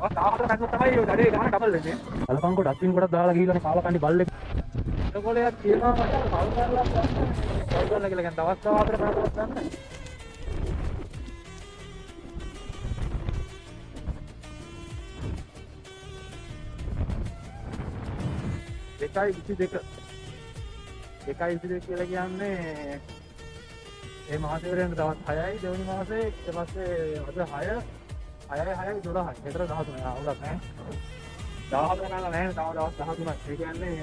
තාහතර පැත්තට තමයි ඔය දඩේ ගාන ඩබල් වෙන්නේ. බලපංකෝ ඩස්බින් කොටක් දාලා ගිහිල්ලානේ කාලා කන්නේ බල්ලෙක්. ඒගොල්ලෝ කියනවා මට කල් කරලා කියලා කියන්නේ දවස් 14 පැනනවත් ගන්න. දෙකයි 22 කියලා කියන්නේ මේ මාසේ වරෙන් දවස් 6යි දෙවෙනි මාසේ ඊට පස්සේ අද 6යි 12යි හෙට 13යි අවුලක් නැහැ 14 ගණන් නැහැ තව දවස් 13ක් ඒ කියන්නේ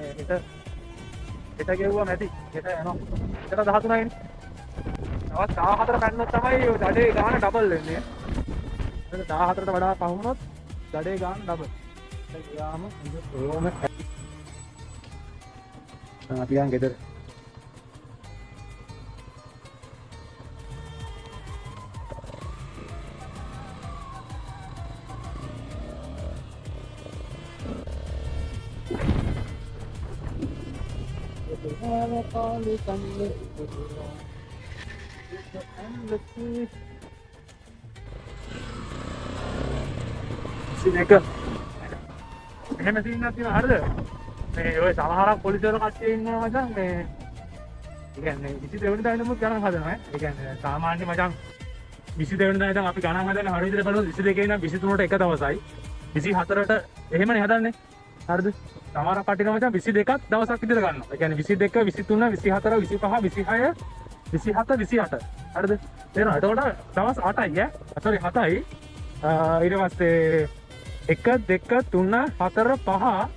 හෙට ගෙවුවා මැටි හෙට යනවා හෙට 13යිනේ දවස් 14 පැන්නොත් තමයි ඔය දඩේ ගාන ඩබල් වෙන්නේ හෙට 14ට වඩා පහ වුණොත් දඩේ ගාන ඩබල් ඒක ගියාම ඕම අපි යන් ගෙදර සිනක එහෙම සීනක් තියෙනවා හරිද මේ ඔය සමහරක් පොලිසිවල කට්ටිය ඉන්නවා මචං මේ ඒ කියන්නේ 22 වෙනිදා ඉඳන්මුත් ගණන් හදනවා ඒ කියන්නේ සාමාන්‍ය මචං 22 වෙනිදා ඉඳන් අපි ගණන් හදන්නේ හරිය විදිහට බලුවොත් 22 ඉඳන් 23ට එක දවසයි 24ට එහෙමනේ හදන්නේ හරිද සමහරක් කට්ටිය මචං 22ක් දවසක් විදිහට ගන්නවා ඒ කියන්නේ 22 23 24 25 26 27 28 හරිද තේරෙනවද එතකොට දවස් 8යි සෝරි 7යි ඊට පස්සේ 1 2 3 4 5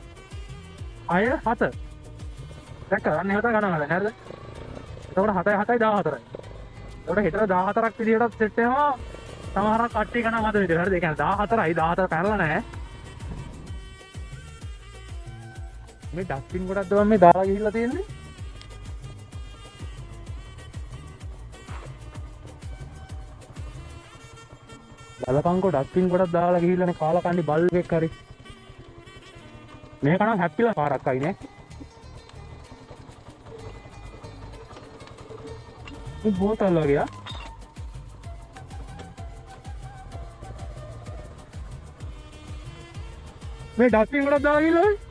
6 7 දැක්කද අන්න එහෙම තමයි ගණන් හදන්නේ හරිද එතකොට 7යි 7යි 14යි එතකොට හෙට 14ක් විදිහට සෙට් වෙනවා සමහරක් කට්ටිය ගණන් හදන විදිහට හරිද ඒ කියන්නේ 14යි 14 පැනලා නැහැ මේ ඩස්බින් කොටක් දවම් මේ දාලා ගිහිල්ලා තියෙන්නේ බලපංකෝ ඩස්බින් කොටක් දාලා ගිහිල්ලානේ කාලා කන්නේ බල්ලෙක් හරි මේක නම් හැප්පිලා පාරක් අයි නේ මේ බෝතල් වගේ මේ ඩස්බින් කොටක් දාලා ගිහිල්ලා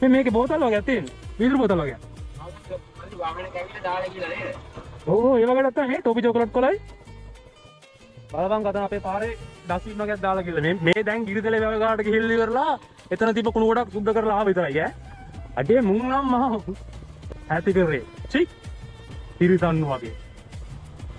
මේකේ බෝතල් වගේ තියෙන්නේ වීදුරු බෝතල් වගේ වාහනේ කැවිලා දාලා ගිහලා නේද ඕ ඒ වගේ නැත්තම් මේ ටෝපි චොකලට් කොලයි බලපං කතන අපේ පාරේ ඩස්බින් වගේක් දාලා ගිහලා මේ දැන් ගිරිතලේ වැව ගාට ගිහිල්ලා ඉවරලා එතන තිබ්බ කුණු ගොඩක් සුද්ධ කරලා ආව විතරයි අඩේ මුන් නම් මහ ඇති කරේ චි තිරිසන්නු වගේ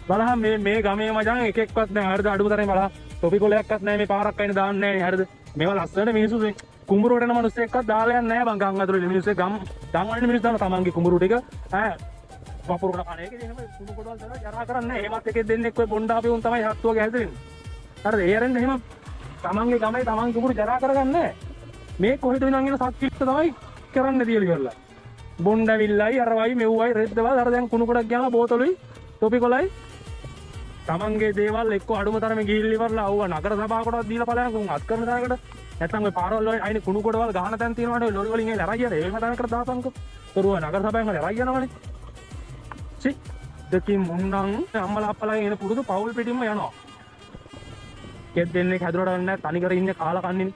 බලහන් මේ ගමේ මචං එකෙක්වත් නැහැ හරිද අඩුම තරමේ බලහන් ටොපි කොලයක්වත් නැහැ මේ පාරක් අයින දාන්නේ නැහැ හරිද මේවා ලස්සනට මිනිස්සු කුඹුරට යන මිනිස්සු එක්කවත් දාලා යන්නේ නැහැ බං ගම් අතුරේ මිනිස්සු ගම් වල මිනිස්සු දාන තමන්ගේ කුඹුරු ටික වපුරන කණ එකේ එහෙම කුණු කොටවල් දාලා ජරා කරන්නේ නැහැ එහෙමත් එකෙක් දෙන්නෙක් ඔය බොණ්ඩාපේ උන් තමයි හත්තු වගේ හැදෙන්නේ හරිද ඒ අරින්න එහෙම තමන්ගේ ගමේ තමන්ගේ කුඹුරු ජරා කරගන්නේ නැහැ මේ කොහෙද වෙනන් එන සක්කිට තමයි කරන්න තියලා ඉවරලා බොණ්ඩවිල්ලයි අරවයි මෙව්වයි රෙද්දවල් අර දැන් කුණු කොටක් ගියාම බෝතලුයි ටොපි කොලයි තමන්ගේ දේවල් එක්ක අඩුම තරමේ ගිහිල්ලා ඉවරලා ආව නගර සභාවකටවත් දීලා බලයන් උන් අත් කරන තරකට නැත්නම් ඔය පාරවල් වල අයිනේ කුණු කොටවල් ගහන තැන් තියෙනවානේ ඔය ලොරි වලින් එලා අරයි යන ඒකම තැනකට දාපන්කෝ තරුව නගර සභාවෙන් හරි අරයි යනවනේ චි දෙකින් මුන්නම් අම්මලා අප්පලාගෙන් එන පුරුදු පවුල් පිටින්ම යනවා කෙත් දෙන්නේ හැදුරට නැහැ තනි කර ඉන්නේ කාලා කන්නේ